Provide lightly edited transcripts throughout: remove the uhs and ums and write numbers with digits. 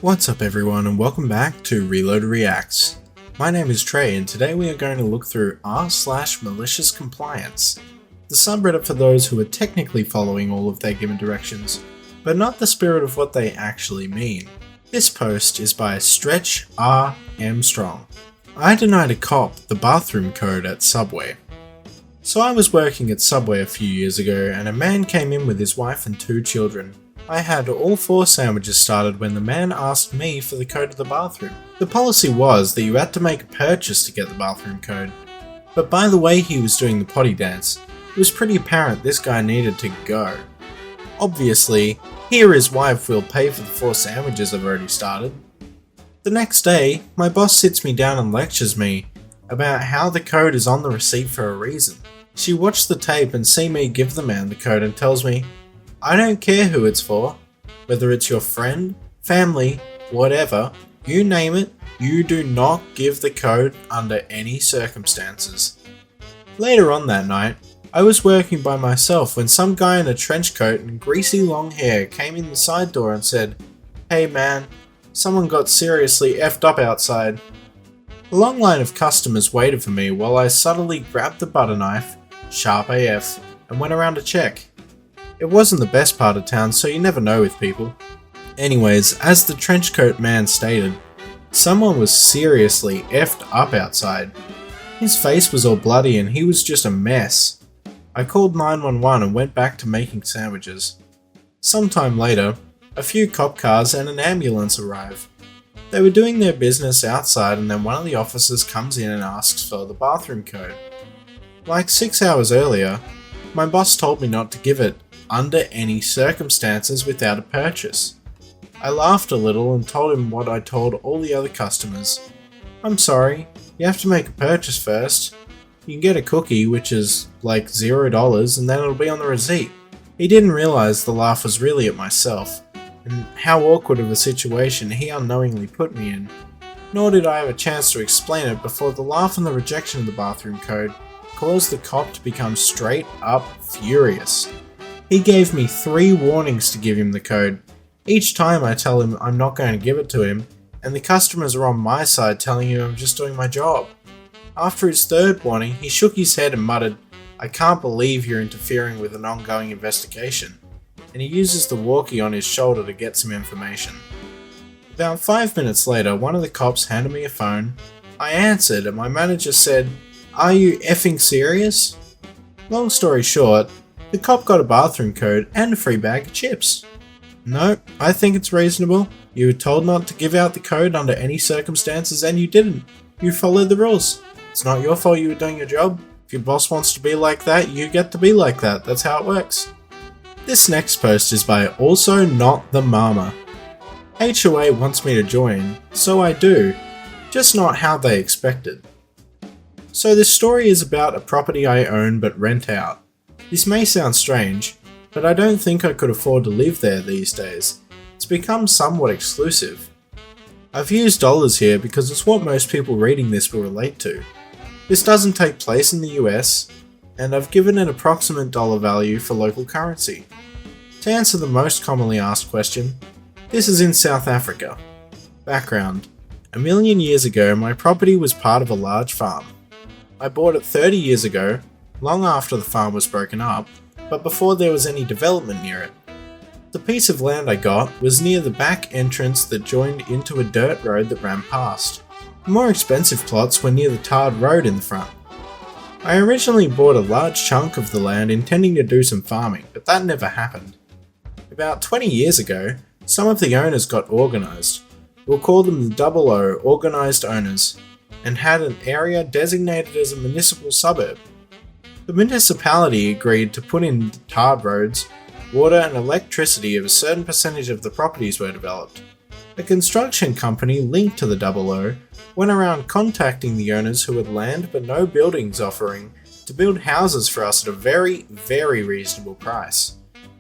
What's up everyone and welcome back to Reload Reacts. My name is Trey and today we are going to look through r/MaliciousCompliance, the subreddit for those who are technically following all of their given directions, but not the spirit of what they actually mean. This post is by Stretch R. M. Strong. I denied a cop the bathroom code at Subway. So I was working at Subway a few years ago and a man came in with his wife and 2 children. I had all 4 sandwiches started when the man asked me for the code of the bathroom. The policy was that you had to make a purchase to get the bathroom code, but by the way he was doing the potty dance, it was pretty apparent this guy needed to go. Obviously, he or his wife will pay for the 4 sandwiches I've already started. The next day, my boss sits me down and lectures me about how the code is on the receipt for a reason. She watched the tape and see me give the man the code and tells me, "I don't care who it's for, whether it's your friend, family, whatever, you name it, you do not give the code under any circumstances." Later on that night, I was working by myself when some guy in a trench coat and greasy long hair came in the side door and said, "Hey man, someone got seriously effed up outside." A long line of customers waited for me while I subtly grabbed the butter knife, sharp AF, and went around to check. It wasn't the best part of town, so you never know with people. Anyways, as the trenchcoat man stated, someone was seriously effed up outside. His face was all bloody and he was just a mess. I called 911 and went back to making sandwiches. Sometime later, a few cop cars and an ambulance arrive. They were doing their business outside and then one of the officers comes in and asks for the bathroom code. Like 6 hours earlier, my boss told me not to give it under any circumstances without a purchase. I laughed a little and told him what I told all the other customers. "I'm sorry, you have to make a purchase first. You can get a cookie, which is like $0, and then it'll be on the receipt." He didn't realize the laugh was really at myself, and how awkward of a situation he unknowingly put me in. Nor did I have a chance to explain it before the laugh and the rejection of the bathroom code caused the cop to become straight up furious. He gave me 3 warnings to give him the code. Each time I tell him I'm not going to give it to him, and the customers are on my side telling him I'm just doing my job. After his 3rd warning, he shook his head and muttered, "I can't believe you're interfering with an ongoing investigation," and he uses the walkie on his shoulder to get some information. About 5 minutes later, one of the cops handed me a phone. I answered and my manager said, "Are you effing serious?" Long story short, the cop got a bathroom code and a free bag of chips. No, I think it's reasonable. You were told not to give out the code under any circumstances and you didn't. You followed the rules. It's not your fault you were doing your job. If your boss wants to be like that, you get to be like that. That's how it works. This next post is by Also Not the Mama. HOA wants me to join, so I do, just not how they expected. So this story is about a property I own but rent out. This may sound strange, but I don't think I could afford to live there these days. It's become somewhat exclusive. I've used dollars here because it's what most people reading this will relate to. This doesn't take place in the US, and I've given an approximate dollar value for local currency. To answer the most commonly asked question, this is in South Africa. Background: a million years ago, my property was part of a large farm. I bought it 30 years ago, long after the farm was broken up, but before there was any development near it. The piece of land I got was near the back entrance that joined into a dirt road that ran past. The more expensive plots were near the tarred road in the front. I originally bought a large chunk of the land intending to do some farming, but that never happened. About 20 years ago, some of the owners got organised. We'll call them the 00 organised owners, and had an area designated as a municipal suburb. The municipality agreed to put in tarred roads, water and electricity if a certain percentage of the properties were developed. A construction company linked to the 00 went around contacting the owners who had land but no buildings offering to build houses for us at a very, very reasonable price,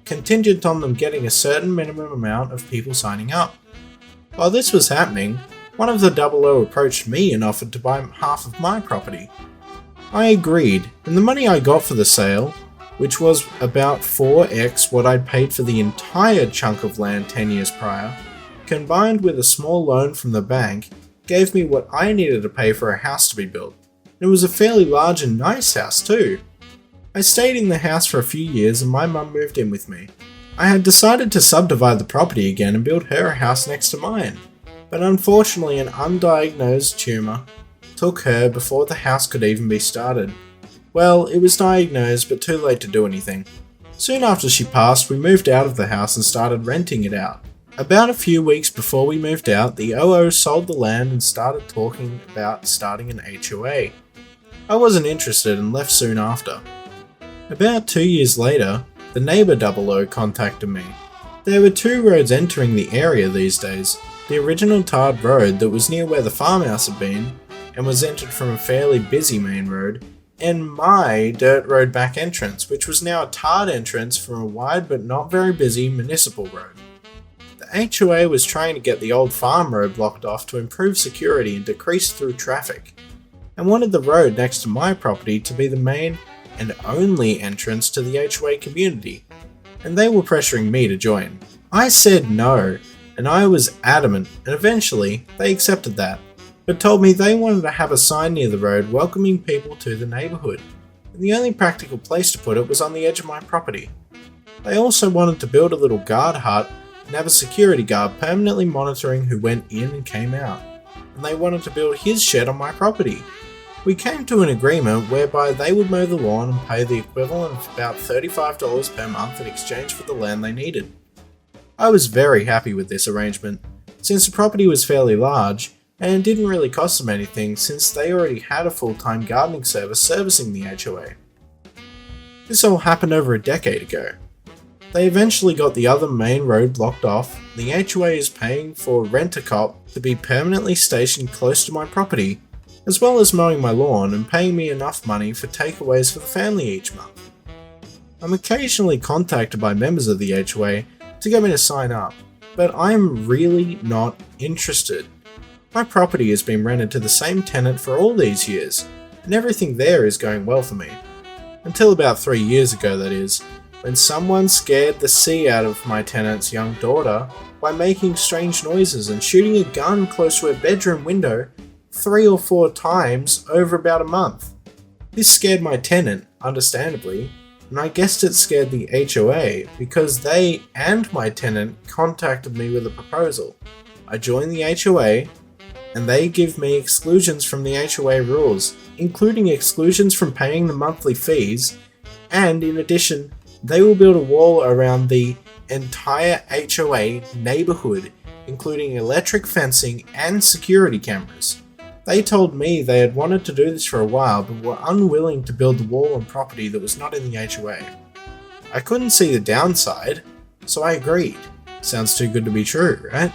contingent on them getting a certain minimum amount of people signing up. While this was happening, one of the 00 approached me and offered to buy half of my property. I agreed, and the money I got for the sale, which was about 4x what I'd paid for the entire chunk of land 10 years prior, combined with a small loan from the bank, gave me what I needed to pay for a house to be built. It was a fairly large and nice house too. I stayed in the house for a few years and my mum moved in with me. I had decided to subdivide the property again and build her a house next to mine, but unfortunately an undiagnosed tumour took her before the house could even be started. Well, it was diagnosed but too late to do anything. Soon after she passed, we moved out of the house and started renting it out. About a few weeks before we moved out, the OO sold the land and started talking about starting an HOA. I wasn't interested and left soon after. About 2 years later, the neighbour 00 contacted me. There were two roads entering the area these days. The original tarred road that was near where the farmhouse had been and was entered from a fairly busy main road, and my dirt road back entrance, which was now a tarred entrance from a wide but not very busy municipal road. The HOA was trying to get the old farm road blocked off to improve security and decrease through traffic, and wanted the road next to my property to be the main and only entrance to the HOA community, and they were pressuring me to join. I said no, and I was adamant, and eventually they accepted that, but told me they wanted to have a sign near the road welcoming people to the neighbourhood, and the only practical place to put it was on the edge of my property. They also wanted to build a little guard hut and have a security guard permanently monitoring who went in and came out, and they wanted to build his shed on my property. We came to an agreement whereby they would mow the lawn and pay the equivalent of about $35 per month in exchange for the land they needed. I was very happy with this arrangement, since the property was fairly large and it didn't really cost them anything since they already had a full-time gardening service servicing the HOA. This all happened over a decade ago. They eventually got the other main road blocked off. The HOA is paying for a rent-a-cop to be permanently stationed close to my property, as well as mowing my lawn and paying me enough money for takeaways for the family each month. I'm occasionally contacted by members of the HOA to get me to sign up, but I'm really not interested. My property has been rented to the same tenant for all these years, and everything there is going well for me. Until about 3 years ago, that is, when someone scared the sea out of my tenant's young daughter by making strange noises and shooting a gun close to her bedroom window 3 or 4 times over about a month. This scared my tenant, understandably, and I guessed it scared the HOA because they and my tenant contacted me with a proposal. I joined the HOA, and they give me exclusions from the HOA rules, including exclusions from paying the monthly fees, and in addition, they will build a wall around the entire HOA neighbourhood, including electric fencing and security cameras. They told me they had wanted to do this for a while but were unwilling to build the wall on property that was not in the HOA. I couldn't see the downside, so I agreed. Sounds too good to be true, right?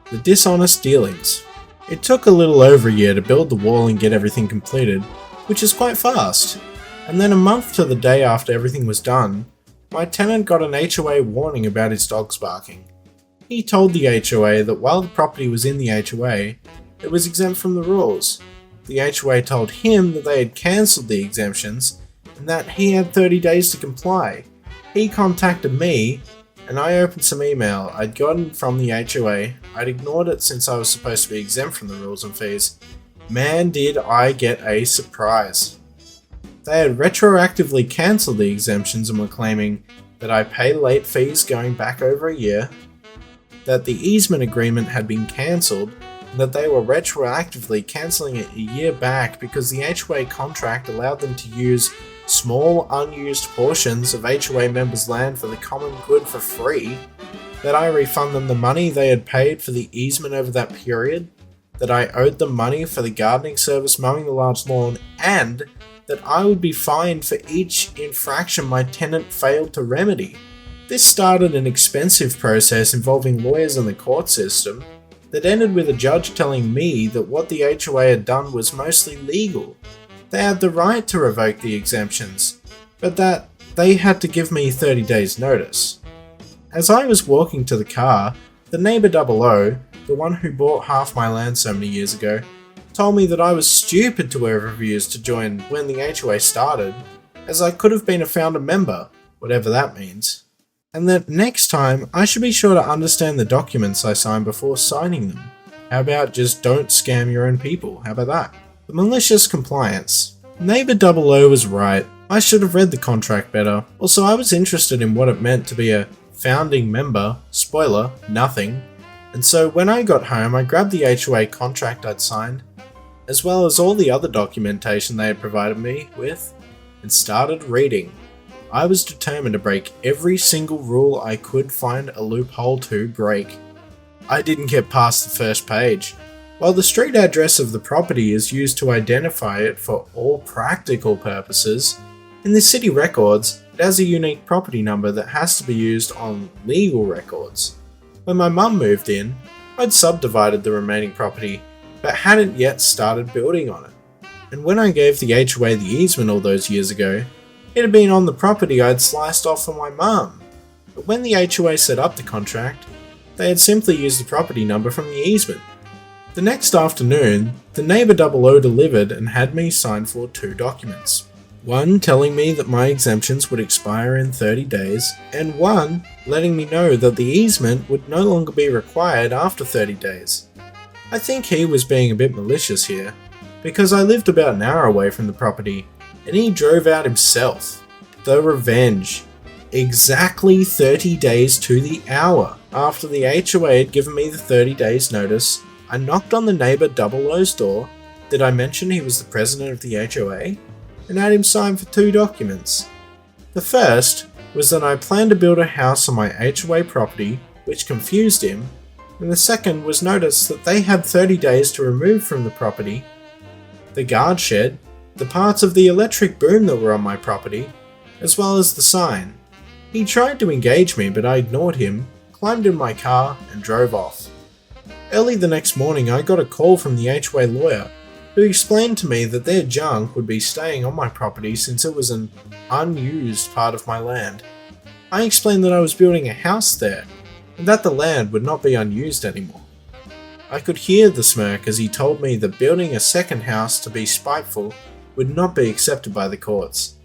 The dishonest dealings. It took a little over a year to build the wall and get everything completed, which is quite fast. And then a month to the day after everything was done, my tenant got an HOA warning about his dogs barking. He told the HOA that while the property was in the HOA, it was exempt from the rules. The HOA told him that they had cancelled the exemptions and that he had 30 days to comply. He contacted me and I opened some email I'd gotten from the HOA. I'd ignored it since I was supposed to be exempt from the rules and fees. Man, did I get a surprise. They had retroactively cancelled the exemptions and were claiming that I pay late fees going back over a year, that the easement agreement had been cancelled, and that they were retroactively cancelling it a year back because the HOA contract allowed them to use small unused portions of HOA members' land for the common good for free, that I refund them the money they had paid for the easement over that period, that I owed them money for the gardening service mowing the large lawn, and that I would be fined for each infraction my tenant failed to remedy. This started an expensive process involving lawyers and the court system that ended with a judge telling me that what the HOA had done was mostly legal. They had the right to revoke the exemptions, but that they had to give me 30 days notice. As I was walking to the car, the neighbour 00, the one who bought half my land so many years ago, told me that I was stupid to wear reviews to join when the HOA started, as I could have been a founder member, whatever that means. and that next time I should be sure to understand the documents I sign before signing them. How about just don't scam your own people? How about that? The malicious compliance. Neighbor 00 was right. I should have read the contract better. Also, I was interested in what it meant to be a founding member. Spoiler, nothing. And so when I got home, I grabbed the HOA contract I'd signed, as well as all the other documentation they had provided me with, and started reading. I was determined to break every single rule I could find a loophole to break. I didn't get past the first page. While the street address of the property is used to identify it for all practical purposes, in the city records, it has a unique property number that has to be used on legal records. When my mum moved in, I'd subdivided the remaining property, but hadn't yet started building on it. And when I gave the HOA the easement all those years ago, it had been on the property I'd sliced off for my mum. But when the HOA set up the contract, they had simply used the property number from the easement. The next afternoon, the neighbor 00 delivered and had me sign for 2 documents. One telling me that my exemptions would expire in 30 days, and one letting me know that the easement would no longer be required after 30 days. I think he was being a bit malicious here, because I lived about an hour away from the property, and he drove out himself. The revenge. Exactly 30 days to the hour after the HOA had given me the 30 days notice, I knocked on the neighbor 00's door. Did I mention he was the president of the HOA? And had him sign for 2 documents. The first was that I planned to build a house on my HOA property, which confused him, and the second was notice that they had 30 days to remove from the property the guard shed, the parts of the electric boom that were on my property, as well as the sign. He tried to engage me, but I ignored him, climbed in my car, and drove off. Early the next morning, I got a call from the HOA lawyer, who explained to me that their junk would be staying on my property since it was an unused part of my land. I explained that I was building a house there, and that the land would not be unused anymore. I could hear the smirk as he told me that building a second house to be spiteful would not be accepted by the courts.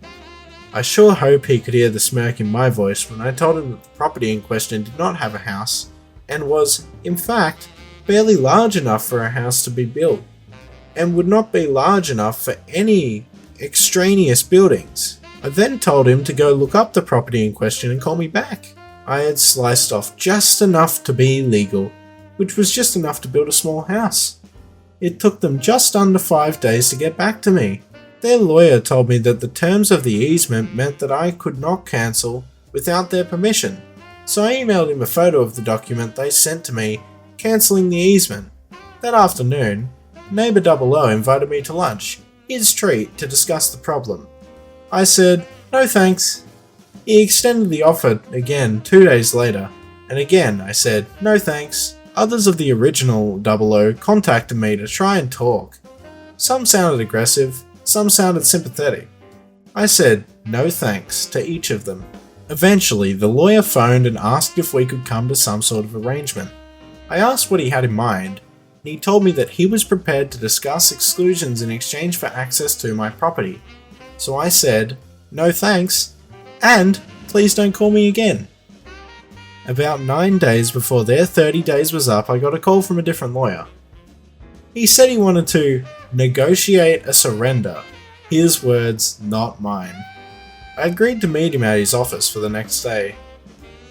I sure hope he could hear the smirk in my voice when I told him that the property in question did not have a house, and was, in fact, barely large enough for a house to be built, and would not be large enough for any extraneous buildings. I then told him to go look up the property in question and call me back. I had sliced off just enough to be legal, which was just enough to build a small house. It took them just under 5 days to get back to me. Their lawyer told me that the terms of the easement meant that I could not cancel without their permission, so I emailed him a photo of the document they sent to me cancelling the easement. That afternoon, Neighbor 00 invited me to lunch, his treat, to discuss the problem. I said, no thanks. He extended the offer again 2 days later, and again I said, no thanks. Others of the original 00 contacted me to try and talk. Some sounded aggressive, some sounded sympathetic. I said, no thanks to each of them. Eventually, the lawyer phoned and asked if we could come to some sort of arrangement. I asked what he had in mind, and he told me that he was prepared to discuss exclusions in exchange for access to my property. So I said, no thanks, and please don't call me again. About 9 days before their 30 days was up, I got a call from a different lawyer. He said he wanted to negotiate a surrender. His words, not mine. I agreed to meet him at his office for the next day.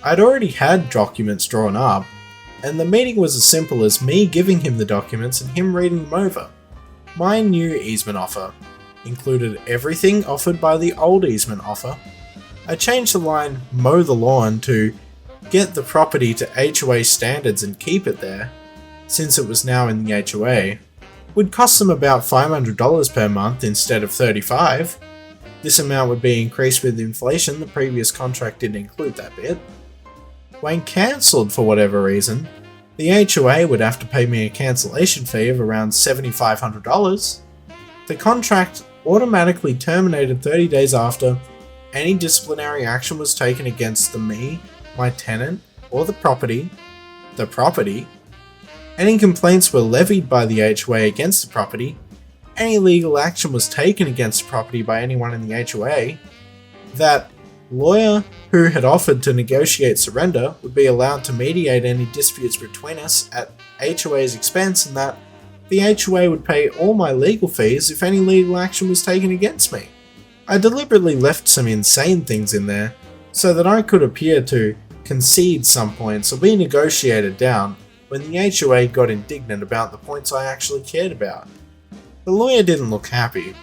I'd already had documents drawn up, and the meeting was as simple as me giving him the documents and him reading them over. My new easement offer included everything offered by the old easement offer. I changed the line mow the lawn to get the property to HOA standards and keep it there, since it was now in the HOA. Would cost them about $500 per month instead of $35. This amount would be increased with inflation, the previous contract didn't include that bit. When cancelled for whatever reason, the HOA would have to pay me a cancellation fee of around $7,500. The contract automatically terminated 30 days after any disciplinary action was taken against me, my tenant, or the property. Any complaints were levied by the HOA against the property. Any legal action was taken against the property by anyone in the HOA. That The lawyer who had offered to negotiate surrender would be allowed to mediate any disputes between us at HOA's expense, and that the HOA would pay all my legal fees if any legal action was taken against me. I deliberately left some insane things in there so that I could appear to concede some points or be negotiated down when the HOA got indignant about the points I actually cared about. The lawyer didn't look happy.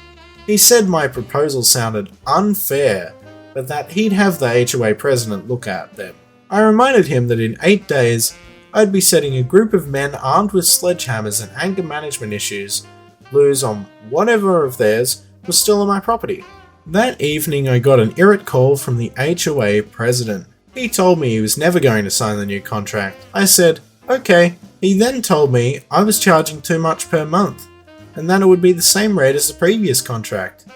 He said my proposal sounded unfair, but that he'd have the HOA president look at them. I reminded him that in 8 days, I'd be setting a group of men armed with sledgehammers and anger management issues loose on whatever of theirs was still on my property. That evening I got an irate call from the HOA president. He told me he was never going to sign the new contract. I said, okay. He then told me I was charging too much per month, and that it would be the same rate as the previous contract.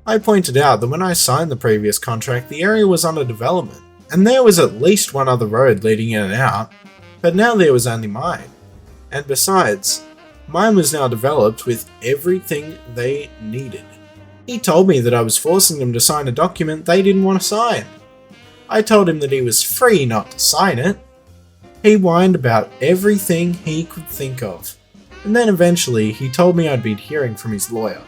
I pointed out that when I signed the previous contract, the area was under development, and there was at least one other road leading in and out, but now there was only mine. And besides, mine was now developed with everything they needed. He told me that I was forcing them to sign a document they didn't want to sign. I told him that he was free not to sign it. He whined about everything he could think of, and then eventually he told me I'd be hearing from his lawyer.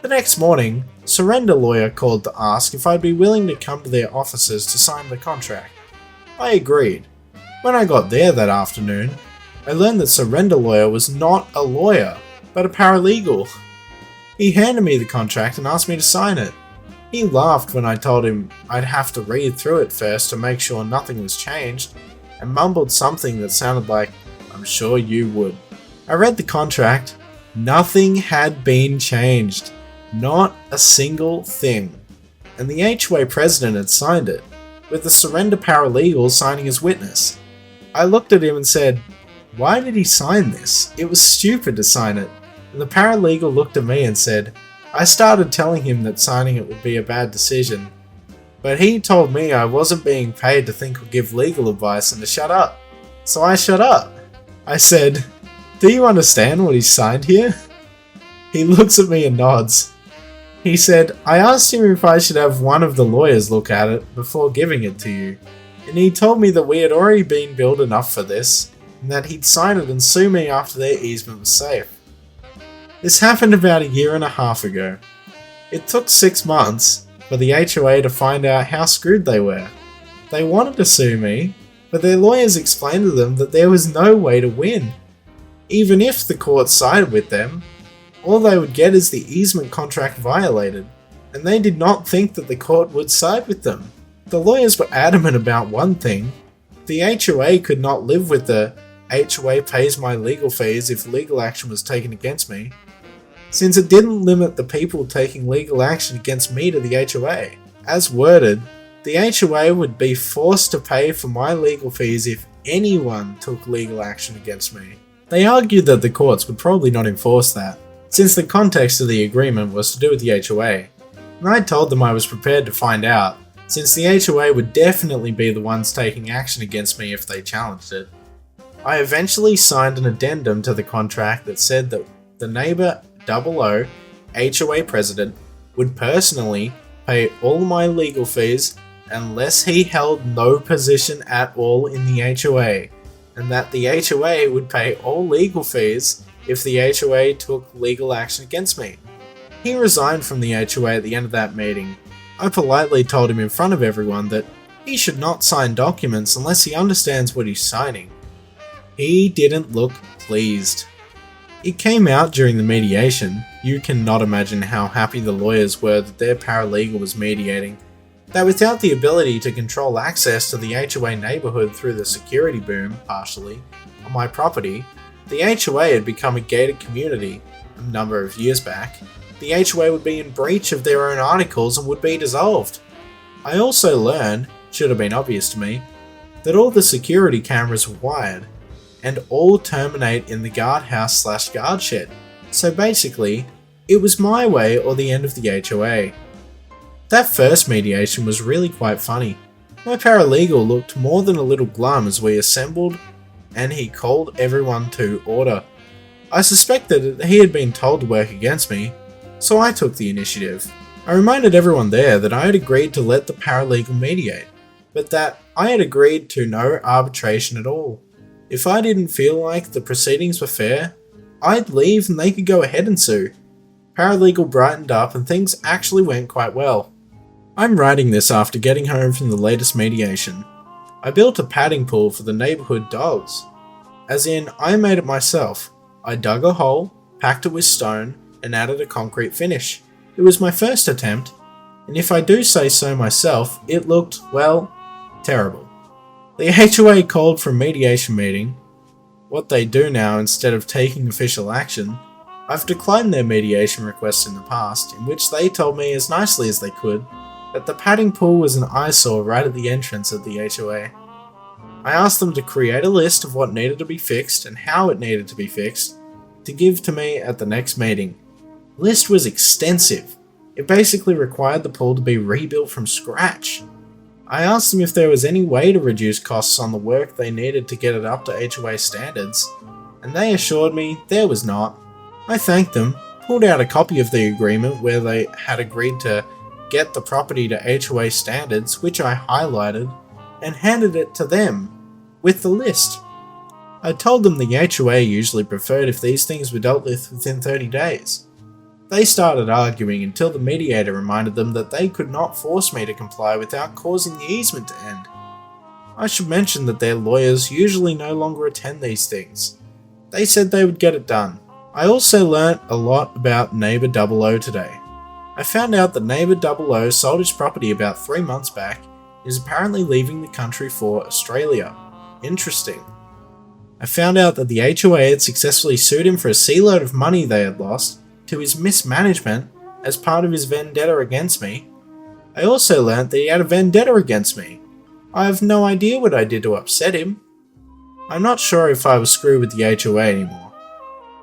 The next morning, Surrender Lawyer called to ask if I'd be willing to come to their offices to sign the contract. I agreed. When I got there that afternoon, I learned that Surrender Lawyer was not a lawyer, but a paralegal. He handed me the contract and asked me to sign it. He laughed when I told him I'd have to read through it first to make sure nothing was changed, and mumbled something that sounded like, "I'm sure you would." I read the contract. Nothing had been changed. Not a single thing. And the HOA president had signed it, with the surrender paralegal signing as witness. I looked at him and said, "Why did he sign this? It was stupid to sign it." And the paralegal looked at me and said, "I started telling him that signing it would be a bad decision, but he told me I wasn't being paid to think or give legal advice and to shut up. So I shut up." I said, "Do you understand what he signed here?" He looks at me and nods. He said, "I asked him if I should have one of the lawyers look at it before giving it to you, and he told me that we had already been billed enough for this, and that he'd sign it and sue me after their easement was safe." This happened about 1.5 years ago. It took 6 months for the HOA to find out how screwed they were. They wanted to sue me, but their lawyers explained to them that there was no way to win. Even if the court sided with them, all they would get is the easement contract violated, and they did not think that the court would side with them. The lawyers were adamant about one thing: the HOA could not live with the HOA pays my legal fees if legal action was taken against me, since it didn't limit the people taking legal action against me to the HOA. As worded, the HOA would be forced to pay for my legal fees if anyone took legal action against me. They argued that the courts would probably not enforce that, since the context of the agreement was to do with the HOA, and I told them I was prepared to find out, since the HOA would definitely be the ones taking action against me if they challenged it. I eventually signed an addendum to the contract that said that the Neighbor 00 HOA president would personally pay all my legal fees unless he held no position at all in the HOA, and that the HOA would pay all legal fees if the HOA took legal action against me. He resigned from the HOA at the end of that meeting. I politely told him in front of everyone that he should not sign documents unless he understands what he's signing. He didn't look pleased. It came out during the mediation. You cannot imagine how happy the lawyers were that their paralegal was mediating, that without the ability to control access to the HOA neighbourhood through the security boom, partially, on my property, the HOA had become a gated community a number of years back. The HOA would be in breach of their own articles and would be dissolved. I also learned, should have been obvious to me, that all the security cameras were wired, and all terminate in the guardhouse/guard shed. So basically, it was my way or the end of the HOA. That first mediation was really quite funny. My paralegal looked more than a little glum as we assembled, and he called everyone to order. I suspected that he had been told to work against me, so I took the initiative. I reminded everyone there that I had agreed to let the paralegal mediate, but that I had agreed to no arbitration at all. If I didn't feel like the proceedings were fair, I'd leave and they could go ahead and sue. Paralegal brightened up and things actually went quite well. I'm writing this after getting home from the latest mediation. I built a padding pool for the neighbourhood dogs. As in, I made it myself. I dug a hole, packed it with stone, and added a concrete finish. It was my first attempt, and if I do say so myself, it looked, well, terrible. The HOA called for a mediation meeting. What they do now instead of taking official action, I've declined their mediation requests in the past, in which they told me as nicely as they could that the padding pool was an eyesore right at the entrance of the HOA. I asked them to create a list of what needed to be fixed and how it needed to be fixed to give to me at the next meeting. The list was extensive. It basically required the pool to be rebuilt from scratch. I asked them if there was any way to reduce costs on the work they needed to get it up to HOA standards, and they assured me there was not. I thanked them, pulled out a copy of the agreement where they had agreed to get the property to HOA standards, which I highlighted, and handed it to them with the list. I told them the HOA usually preferred if these things were dealt with within 30 days. They started arguing until the mediator reminded them that they could not force me to comply without causing the easement to end. I should mention that their lawyers usually no longer attend these things. They said they would get it done. I also learnt a lot about Neighbour 00 today. I found out that Neighbour 00 sold his property about 3 months back and is apparently leaving the country for Australia. Interesting. I found out that the HOA had successfully sued him for a seaload of money they had lost to his mismanagement as part of his vendetta against me. I also learnt that he had a vendetta against me. I have no idea what I did to upset him. I'm not sure if I was screwed with the HOA anymore.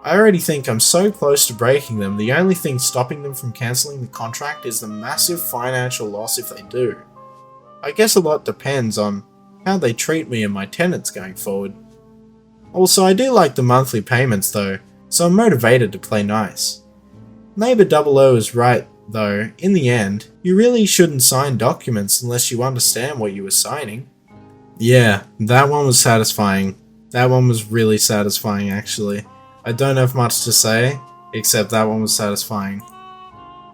I already think I'm so close to breaking them, the only thing stopping them from cancelling the contract is the massive financial loss if they do. I guess a lot depends on how they treat me and my tenants going forward. Also, I do like the monthly payments though, so I'm motivated to play nice. Neighbour 00 is right though, in the end, you really shouldn't sign documents unless you understand what you were signing. Yeah, that one was satisfying. That one was really satisfying actually. I don't have much to say, except that one was satisfying.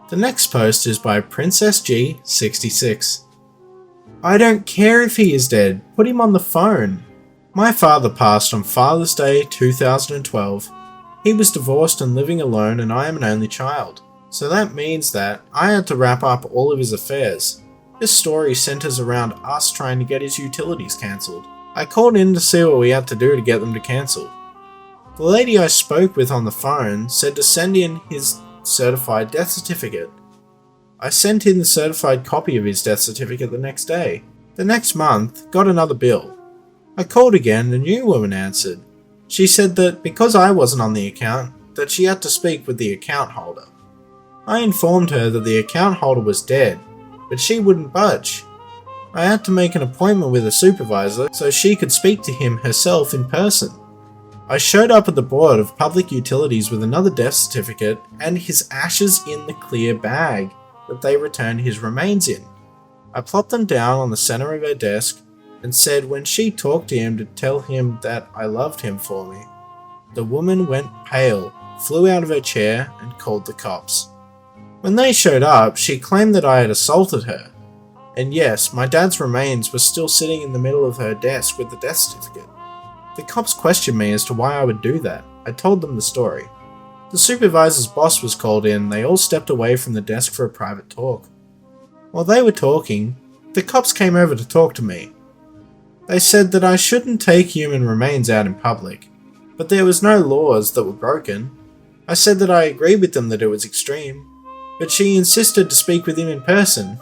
The next post is by Princess G66. I don't care if he is dead, put him on the phone. My father passed on Father's Day 2012. He was divorced and living alone and I am an only child. So that means that I had to wrap up all of his affairs. This story centers around us trying to get his utilities cancelled. I called in to see what we had to do to get them to cancel. The lady I spoke with on the phone said to send in his certified death certificate. I sent in the certified copy of his death certificate the next day. The next month, got another bill. I called again and a new woman answered. She said that because I wasn't on the account, that she had to speak with the account holder. I informed her that the account holder was dead, but she wouldn't budge. I had to make an appointment with a supervisor so she could speak to him herself in person. I showed up at the Board of Public Utilities with another death certificate and his ashes in the clear bag that they returned his remains in. I plopped them down on the center of her desk and said when she talked to him to tell him that I loved him for me. The woman went pale, flew out of her chair and called the cops. When they showed up, she claimed that I had assaulted her. And yes, my dad's remains were still sitting in the middle of her desk with the death certificate. The cops questioned me as to why I would do that. I told them the story. The supervisor's boss was called in and they all stepped away from the desk for a private talk. While they were talking, the cops came over to talk to me. They said that I shouldn't take human remains out in public, but there was no laws that were broken. I said that I agreed with them that it was extreme, but she insisted to speak with him in person.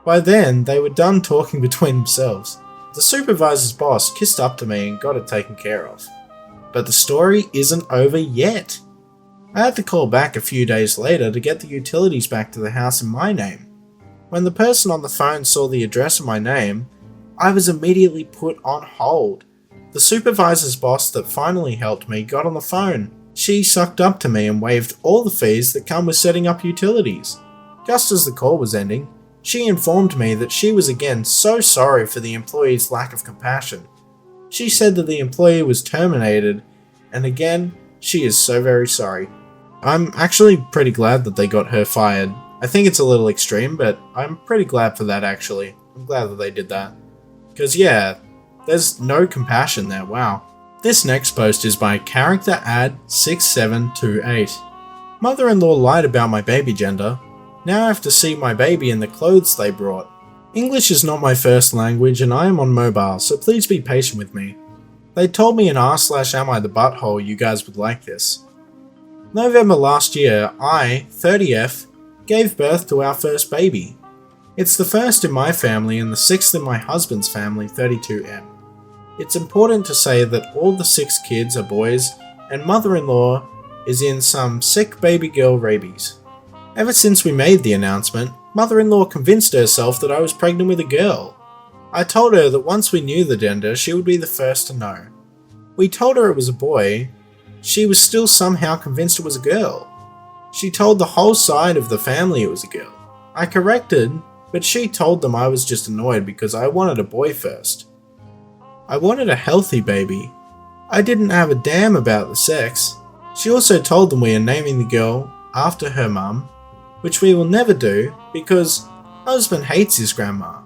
By then, they were done talking between themselves. The supervisor's boss kissed up to me and got it taken care of. But the story isn't over yet. I had to call back a few days later to get the utilities back to the house in my name. When the person on the phone saw the address in my name, I was immediately put on hold. The supervisor's boss that finally helped me got on the phone. She sucked up to me and waived all the fees that come with setting up utilities. Just as the call was ending, she informed me that she was again so sorry for the employee's lack of compassion. She said that the employee was terminated, and again, she is so very sorry. I'm actually pretty glad that they got her fired. I think it's a little extreme, but I'm pretty glad for that actually. I'm glad that they did that. Because yeah, there's no compassion there, wow. This next post is by Character Ad 6728. Mother-in-law lied about my baby gender. Now I have to see my baby in the clothes they brought. English is not my first language and I am on mobile, so please be patient with me. They told me in r/am I the butthole you guys would like this. November last year, I, 30F, gave birth to our first baby. It's the first in my family and the sixth in my husband's family, 32M. It's important to say that all the 6 kids are boys and mother-in-law is in some sick baby girl rabies. Ever since we made the announcement, mother-in-law convinced herself that I was pregnant with a girl. I told her that once we knew the gender, she would be the first to know. We told her it was a boy. She was still somehow convinced it was a girl. She told the whole side of the family it was a girl. I corrected, but she told them I was just annoyed because I wanted a boy first. I wanted a healthy baby. I didn't have a damn about the sex. She also told them we are naming the girl after her mum, which we will never do because husband hates his grandma.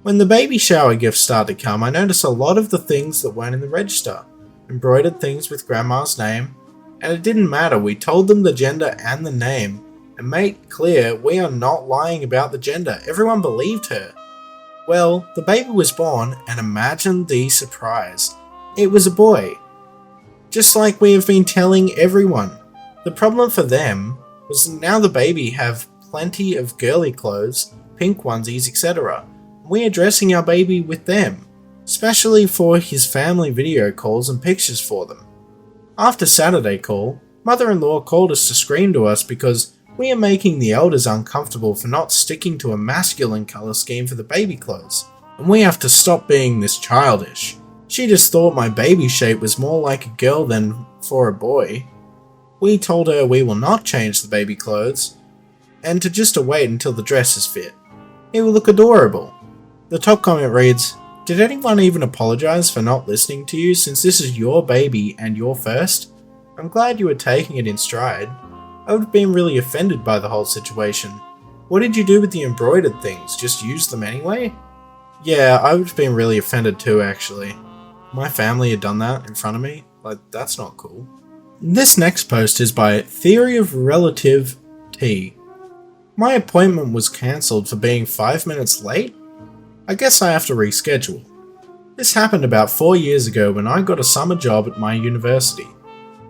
When the baby shower gifts started to come, I noticed a lot of the things that weren't in the register. Embroidered things with grandma's name, and it didn't matter, we told them the gender and the name, and made clear we are not lying about the gender, everyone believed her. Well, the baby was born, and imagine the surprise. It was a boy. Just like we have been telling everyone. The problem for them was now the baby have plenty of girly clothes, pink onesies, etc. We are dressing our baby with them, especially for his family video calls and pictures for them. After Saturday call, mother-in-law called us to scream to us because we are making the elders uncomfortable for not sticking to a masculine colour scheme for the baby clothes, and we have to stop being this childish. She just thought my baby shape was more like a girl than for a boy. We told her we will not change the baby clothes, and to just wait until the dresses fit. It will look adorable. The top comment reads, "Did anyone even apologise for not listening to you since this is your baby and your first? I'm glad you were taking it in stride. I would have been really offended by the whole situation. What did you do with the embroidered things? Just use them anyway?" Yeah, I would have been really offended too actually. My family had done that in front of me. Like, that's not cool. This next post is by Theory of Relative T. My appointment was cancelled for being 5 minutes late? I guess I have to reschedule. This happened about 4 years ago when I got a summer job at my university.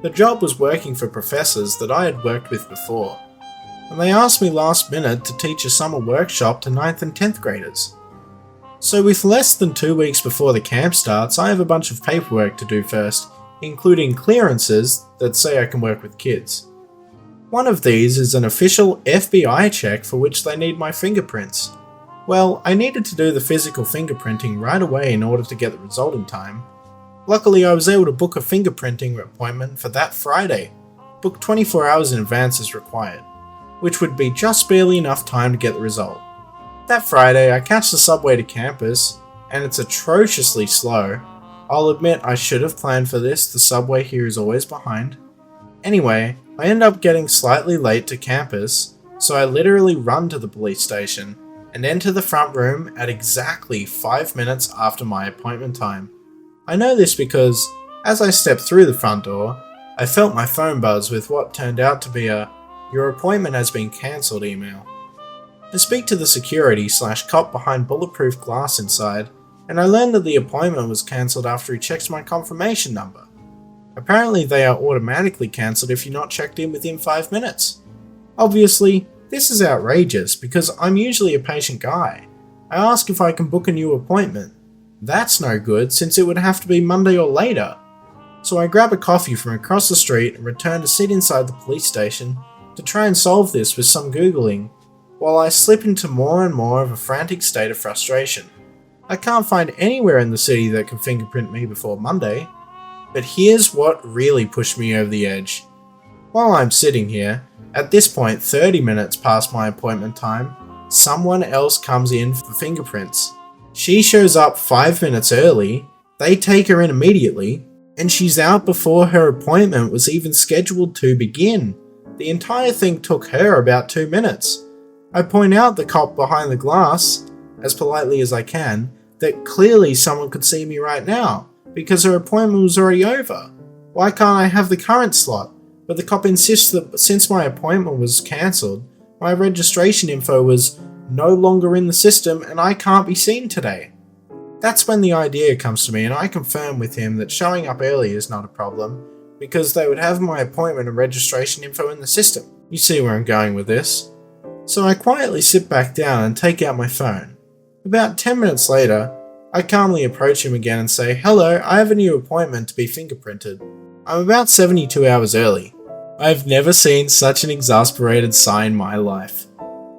The job was working for professors that I had worked with before, and they asked me last minute to teach a summer workshop to 9th and 10th graders. So with less than 2 weeks before the camp starts, I have a bunch of paperwork to do first, including clearances that say I can work with kids. One of these is an official FBI check for which they need my fingerprints. Well, I needed to do the physical fingerprinting right away in order to get the result in time. Luckily, I was able to book a fingerprinting appointment for that Friday, book 24 hours in advance as required, which would be just barely enough time to get the result. That Friday, I catch the subway to campus, and it's atrociously slow. I'll admit I should have planned for this, the subway here is always behind. Anyway, I end up getting slightly late to campus, so I literally run to the police station and enter the front room at exactly 5 minutes after my appointment time. I know this because, as I stepped through the front door, I felt my phone buzz with what turned out to be a "Your appointment has been cancelled" email. I speak to the security/cop behind bulletproof glass inside, and I learned that the appointment was cancelled after he checks my confirmation number. Apparently they are automatically cancelled if you're not checked in within 5 minutes. Obviously, this is outrageous because I'm usually a patient guy. I ask if I can book a new appointment. That's no good since it would have to be Monday or later. So I grab a coffee from across the street and return to sit inside the police station to try and solve this with some Googling, while I slip into more and more of a frantic state of frustration. I can't find anywhere in the city that can fingerprint me before Monday. But here's what really pushed me over the edge. While I'm sitting here, At this point, 30 minutes past my appointment time, someone else comes in for fingerprints. She shows up 5 minutes early, they take her in immediately, and she's out before her appointment was even scheduled to begin. The entire thing took her about 2 minutes. I point out the cop behind the glass, as politely as I can, that clearly someone could see me right now, because her appointment was already over. Why can't I have the current slot? But the cop insists that since my appointment was cancelled, my registration info was no longer in the system and I can't be seen today. That's when the idea comes to me, and I confirm with him that showing up early is not a problem, because they would have my appointment and registration info in the system. You see where I'm going with this. So I quietly sit back down and take out my phone. About 10 minutes later, I calmly approach him again and say, "Hello, I have a new appointment to be fingerprinted." I'm about 72 hours early. I've never seen such an exasperated sigh in my life.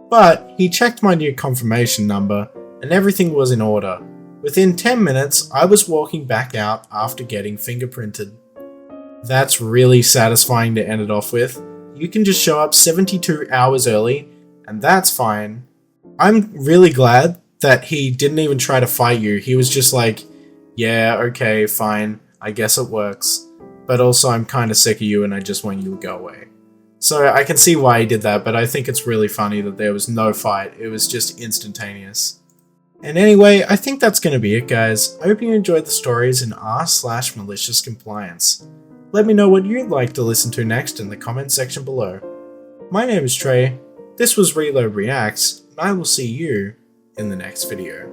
But he checked my new confirmation number and everything was in order. Within 10 minutes, I was walking back out after getting fingerprinted. That's really satisfying to end it off with. You can just show up 72 hours early, and that's fine. I'm really glad that he didn't even try to fight you. He was just like, yeah, okay, fine, I guess it works. But also I'm kinda sick of you and I just want you to go away. So I can see why he did that, but I think it's really funny that there was no fight. It was just instantaneous. And anyway, I think that's going to be it, guys. I hope you enjoyed the stories in r/MaliciousCompliance. Let me know what you'd like to listen to next in the comment section below. My name is Trey, this was Reload Reacts, and I will see you in the next video.